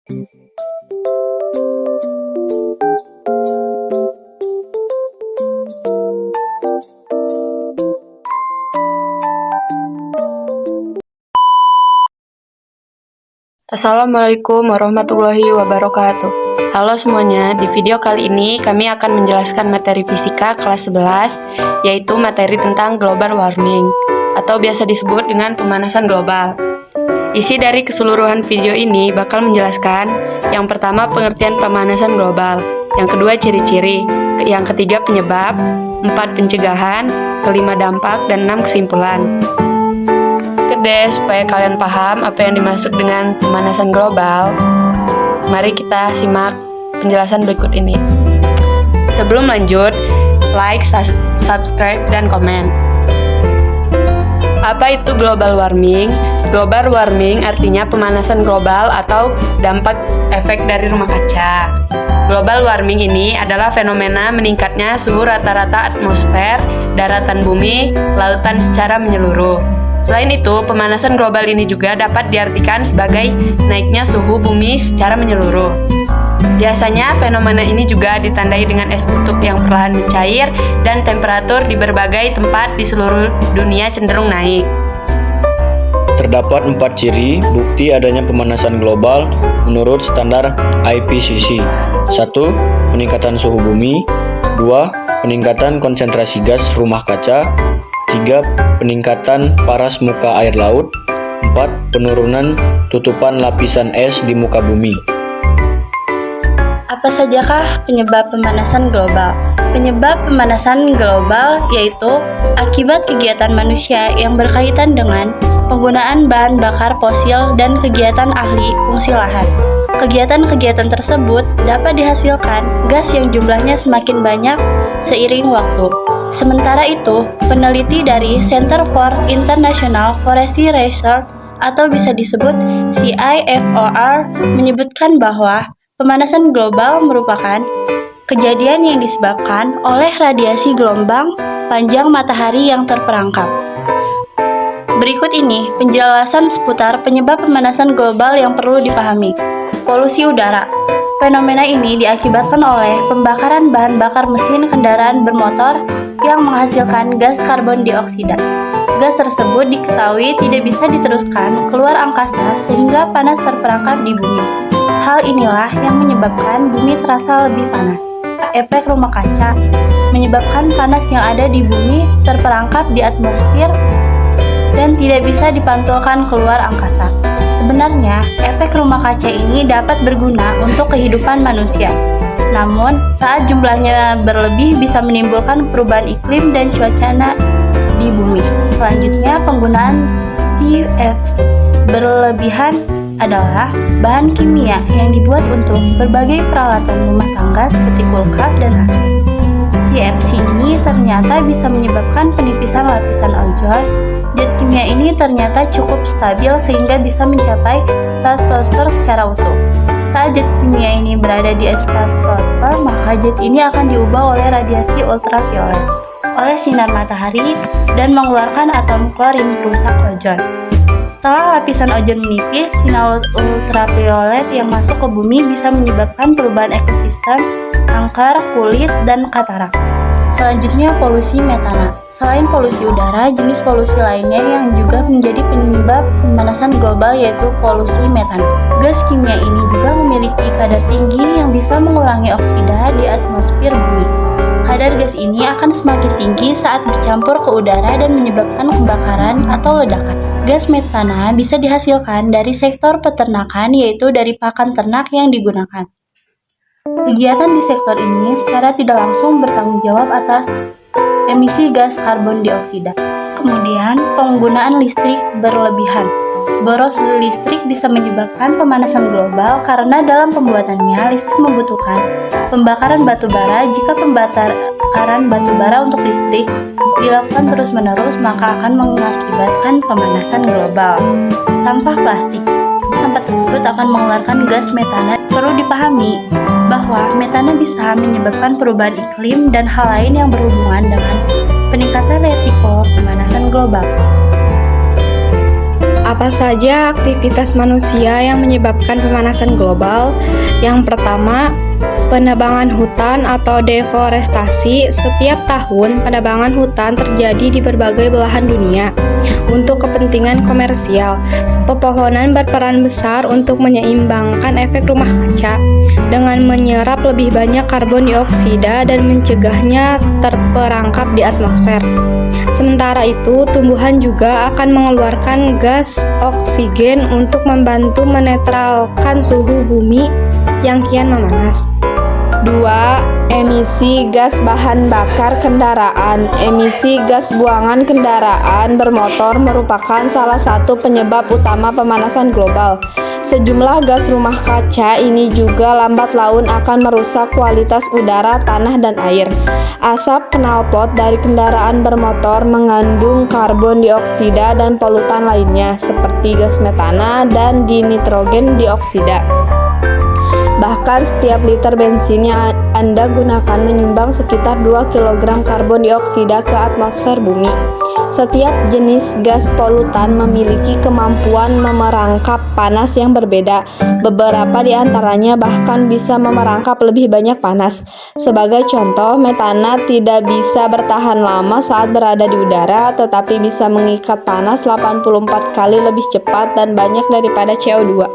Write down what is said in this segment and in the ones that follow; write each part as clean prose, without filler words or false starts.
Assalamualaikum warahmatullahi wabarakatuh. Halo semuanya, di video kali ini kami akan menjelaskan materi fisika kelas 11, yaitu materi tentang global warming, atau biasa disebut dengan pemanasan global. Isi dari keseluruhan video ini bakal menjelaskan yang pertama pengertian pemanasan global, yang kedua ciri-ciri, yang ketiga penyebab, 4 pencegahan, kelima dampak, dan 6 kesimpulan. Supaya kalian paham apa yang dimaksud dengan pemanasan global, mari kita simak penjelasan berikut ini. Sebelum lanjut, like, subscribe, dan komen. Apa itu global warming? Global warming artinya pemanasan global atau dampak efek dari rumah kaca. Global warming ini adalah fenomena meningkatnya suhu rata-rata atmosfer, daratan bumi, lautan secara menyeluruh. Selain itu, pemanasan global ini juga dapat diartikan sebagai naiknya suhu bumi secara menyeluruh. Biasanya, fenomena ini juga ditandai dengan es kutub yang perlahan mencair dan temperatur di berbagai tempat di seluruh dunia cenderung naik. Terdapat 4 ciri bukti adanya pemanasan global menurut standar IPCC. 1. Peningkatan suhu bumi. 2. Peningkatan konsentrasi gas rumah kaca. 3. Peningkatan paras muka air laut. 4. Penurunan tutupan lapisan es di muka bumi. Apa sajakah penyebab pemanasan global? Penyebab pemanasan global yaitu akibat kegiatan manusia yang berkaitan dengan penggunaan bahan bakar fosil dan kegiatan ahli fungsi lahan. Kegiatan-kegiatan tersebut dapat dihasilkan gas yang jumlahnya semakin banyak seiring waktu. Sementara itu, peneliti dari Center for International Forestry Research atau bisa disebut CIFOR menyebutkan bahwa pemanasan global merupakan kejadian yang disebabkan oleh radiasi gelombang panjang matahari yang terperangkap. Berikut ini penjelasan seputar penyebab pemanasan global yang perlu dipahami. Polusi udara. Fenomena ini diakibatkan oleh pembakaran bahan bakar mesin kendaraan bermotor yang menghasilkan gas karbon dioksida. Gas tersebut diketahui tidak bisa diteruskan keluar angkasa sehingga panas terperangkap di bumi. Hal inilah yang menyebabkan bumi terasa lebih panas. Efek rumah kaca menyebabkan panas yang ada di bumi terperangkap di atmosfer dan tidak bisa dipantulkan keluar angkasa. Sebenarnya, efek rumah kaca ini dapat berguna untuk kehidupan manusia. Namun, saat jumlahnya berlebih bisa menimbulkan perubahan iklim dan cuaca di bumi. Selanjutnya, penggunaan CFC berlebihan adalah bahan kimia yang dibuat untuk berbagai peralatan rumah tangga seperti kulkas dan AC. CFC ini ternyata bisa menyebabkan penipisan lapisan ozon. Zat kimia ini ternyata cukup stabil sehingga bisa mencapai stratosfer secara utuh. Saat zat kimia ini berada di stratosfer, maka zat ini akan diubah oleh radiasi ultraviolet oleh sinar matahari dan mengeluarkan atom klorin perusak ozon. Setelah lapisan ozon menipis, sinar ultraviolet yang masuk ke bumi bisa menyebabkan perubahan ekosistem, kanker, kulit, dan katarak. Selanjutnya, polusi metana. Selain polusi udara, jenis polusi lainnya yang juga menjadi penyebab pemanasan global yaitu polusi metan. Gas kimia ini juga memiliki kadar tinggi yang bisa mengurangi oksida di atmosfer bumi. Kadar gas ini akan semakin tinggi saat bercampur ke udara dan menyebabkan kebakaran atau ledakan. Gas metana bisa dihasilkan dari sektor peternakan yaitu dari pakan ternak yang digunakan. Kegiatan di sektor ini secara tidak langsung bertanggung jawab atas emisi gas karbon dioksida. Kemudian, penggunaan listrik berlebihan. Boros listrik bisa menyebabkan pemanasan global karena dalam pembuatannya listrik membutuhkan pembakaran batu bara. Jika pembakaran batu bara untuk listrik dilakukan terus-menerus, maka akan mengakibatkan pemanasan global. Sampah plastik. Sampah tersebut akan mengeluarkan gas metana. Perlu dipahami bahwa metana bisa menyebabkan perubahan iklim dan hal lain yang berhubungan dengan peningkatan resiko pemanasan global. Apa saja aktivitas manusia yang menyebabkan pemanasan global? Yang pertama, penebangan hutan atau deforestasi. Setiap tahun, penebangan hutan terjadi di berbagai belahan dunia untuk kepentingan komersial. Pepohonan berperan besar untuk menyeimbangkan efek rumah kaca dengan menyerap lebih banyak karbon dioksida dan mencegahnya terperangkap di atmosfer. Sementara itu, tumbuhan juga akan mengeluarkan gas oksigen untuk membantu menetralkan suhu bumi yang kian memanas. 2. Emisi gas bahan bakar kendaraan. Emisi gas buangan kendaraan bermotor merupakan salah satu penyebab utama pemanasan global. Sejumlah gas rumah kaca ini juga lambat laun akan merusak kualitas udara, tanah, dan air. Asap knalpot dari kendaraan bermotor mengandung karbon dioksida dan polutan lainnya seperti gas metana dan dinitrogen dioksida. Bahkan setiap liter bensin yang Anda gunakan menyumbang sekitar 2 kg karbon dioksida ke atmosfer bumi. Setiap jenis gas polutan memiliki kemampuan memerangkap panas yang berbeda. Beberapa di antaranya bahkan bisa memerangkap lebih banyak panas. Sebagai contoh, metana tidak bisa bertahan lama saat berada di udara, tetapi bisa mengikat panas 84 kali lebih cepat dan banyak daripada CO2.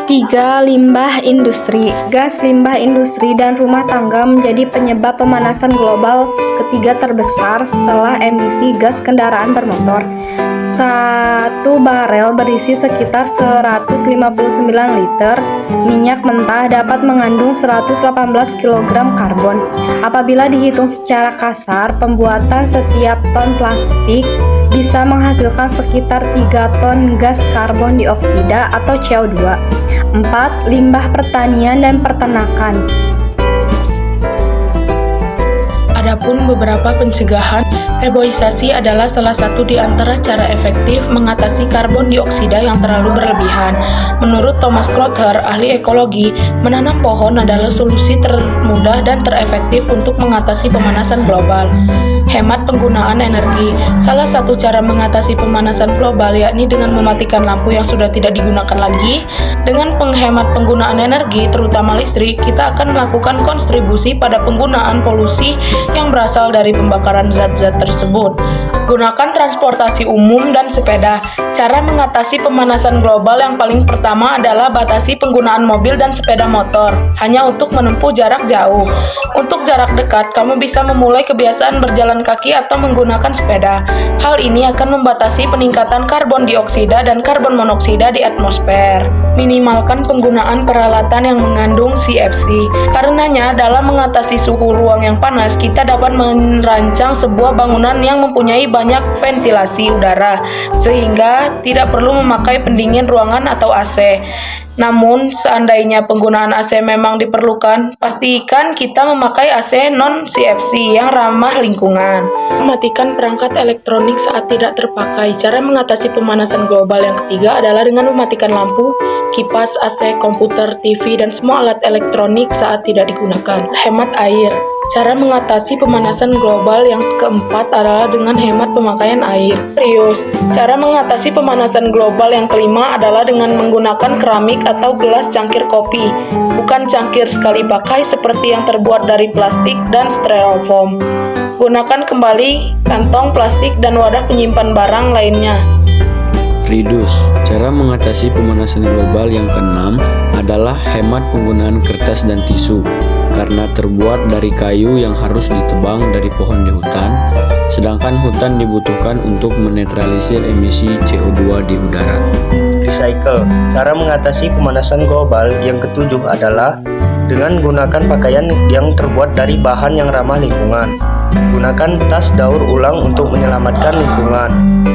3. Limbah industri. Gas limbah industri dan rumah tangga menjadi penyebab pemanasan global ketiga terbesar setelah emisi gas kendaraan bermotor. Satu barel berisi sekitar 159 liter minyak mentah dapat mengandung 118 kg karbon. Apabila dihitung secara kasar, pembuatan setiap ton plastik bisa menghasilkan sekitar 3 ton gas karbon dioksida atau CO2. 4. Limbah pertanian dan peternakan. Adapun beberapa pencegahan, reboisasi adalah salah satu di antara cara efektif mengatasi karbon dioksida yang terlalu berlebihan. Menurut Thomas Crowther, ahli ekologi, menanam pohon adalah solusi termudah dan terefektif untuk mengatasi pemanasan global. Hemat penggunaan energi. Salah satu cara mengatasi pemanasan global yakni dengan mematikan lampu yang sudah tidak digunakan lagi. Dengan penghemat penggunaan energi, terutama listrik, kita akan melakukan kontribusi pada penggunaan polusi yang berasal dari pembakaran zat-zat tersebut. Gunakan transportasi umum dan sepeda. Cara mengatasi pemanasan global yang paling pertama adalah batasi penggunaan mobil dan sepeda motor, hanya untuk menempuh jarak jauh. Untuk jarak dekat, kamu bisa memulai kebiasaan berjalan kaki atau menggunakan sepeda. Hal ini akan membatasi peningkatan karbon dioksida dan karbon monoksida di atmosfer. Minimalkan penggunaan peralatan yang mengandung CFC. Karenanya, dalam mengatasi suhu ruang yang panas, kita dapat merancang sebuah bangunan yang mempunyai banyak ventilasi udara, sehingga tidak perlu memakai pendingin ruangan atau AC. Namun, seandainya penggunaan AC memang diperlukan, pastikan kita memakai AC non-CFC yang ramah lingkungan. Mematikan perangkat elektronik saat tidak terpakai. Cara mengatasi pemanasan global yang ketiga adalah dengan mematikan lampu, kipas, AC, komputer, TV, dan semua alat elektronik saat tidak digunakan. Hemat air. Cara mengatasi pemanasan global yang keempat adalah dengan hemat pemakaian air. Serius. Cara mengatasi pemanasan global yang kelima adalah dengan menggunakan keramik atau gelas cangkir kopi, bukan cangkir sekali pakai seperti yang terbuat dari plastik dan styrofoam. Gunakan kembali kantong plastik dan wadah penyimpan barang lainnya. Reduce. Cara mengatasi pemanasan global yang keenam adalah hemat penggunaan kertas dan tisu karena terbuat dari kayu yang harus ditebang dari pohon di hutan, sedangkan hutan dibutuhkan untuk menetralisir emisi CO2 di udara. Recycle. Cara mengatasi pemanasan global yang ketujuh adalah dengan gunakan pakaian yang terbuat dari bahan yang ramah lingkungan. Gunakan tas daur ulang untuk menyelamatkan lingkungan.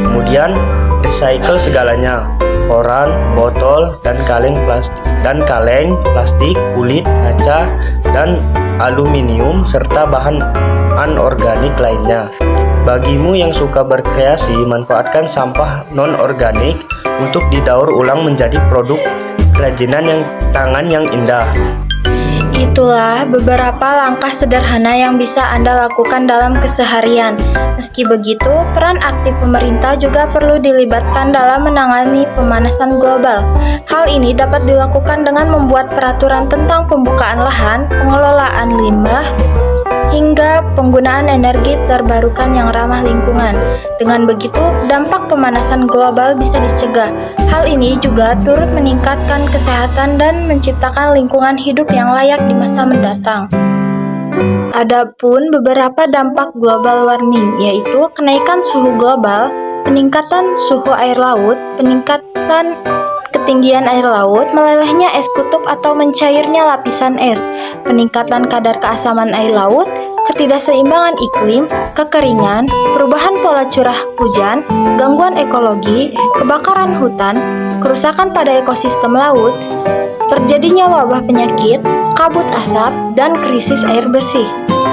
Kemudian, recycle segalanya. Koran, botol, dan kaleng plastik, kulit, kaca, dan aluminium, serta bahan anorganik lainnya. Bagimu yang suka berkreasi, manfaatkan sampah non-organik untuk didaur ulang menjadi produk kerajinan tangan yang indah. Itulah beberapa langkah sederhana yang bisa Anda lakukan dalam keseharian. Meski begitu, peran aktif pemerintah juga perlu dilibatkan dalam menangani pemanasan global. Hal ini dapat dilakukan dengan membuat peraturan tentang pembukaan lahan, pengelolaan limbah, hingga penggunaan energi terbarukan yang ramah lingkungan. Dengan begitu, dampak pemanasan global bisa dicegah. Hal ini juga turut meningkatkan kesehatan dan menciptakan lingkungan hidup yang layak di masa mendatang. Adapun beberapa dampak global warming, yaitu kenaikan suhu global, peningkatan suhu air laut, peningkatan ketinggian air laut, melelehnya es kutub atau mencairnya lapisan es, peningkatan kadar keasaman air laut, ketidakseimbangan iklim, kekeringan, perubahan pola curah hujan, gangguan ekologi, kebakaran hutan, kerusakan pada ekosistem laut, terjadinya wabah penyakit, kabut asap, dan krisis air bersih.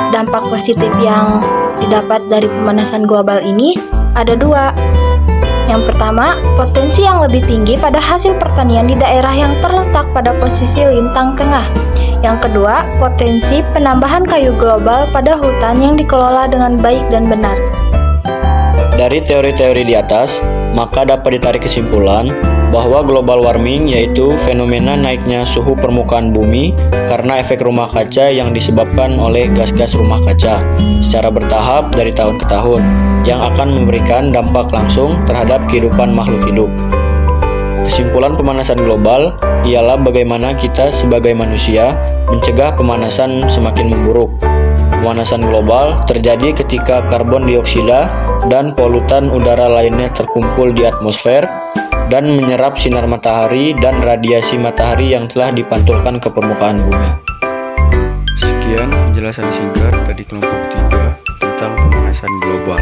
Dampak positif yang didapat dari pemanasan global ini ada dua. Yang pertama, potensi yang lebih tinggi pada hasil pertanian di daerah yang terletak pada posisi lintang tengah. Yang kedua, potensi penambahan kayu global pada hutan yang dikelola dengan baik dan benar. Dari teori-teori di atas, maka dapat ditarik kesimpulan bahwa global warming yaitu fenomena naiknya suhu permukaan bumi karena efek rumah kaca yang disebabkan oleh gas-gas rumah kaca secara bertahap dari tahun ke tahun yang akan memberikan dampak langsung terhadap kehidupan makhluk hidup. Kesimpulan pemanasan global ialah bagaimana kita sebagai manusia mencegah pemanasan semakin memburuk. Pemanasan global terjadi ketika karbon dioksida dan polutan udara lainnya terkumpul di atmosfer dan menyerap sinar matahari dan radiasi matahari yang telah dipantulkan ke permukaan bumi. Sekian penjelasan singkat dari kelompok 3 tentang pemanasan global.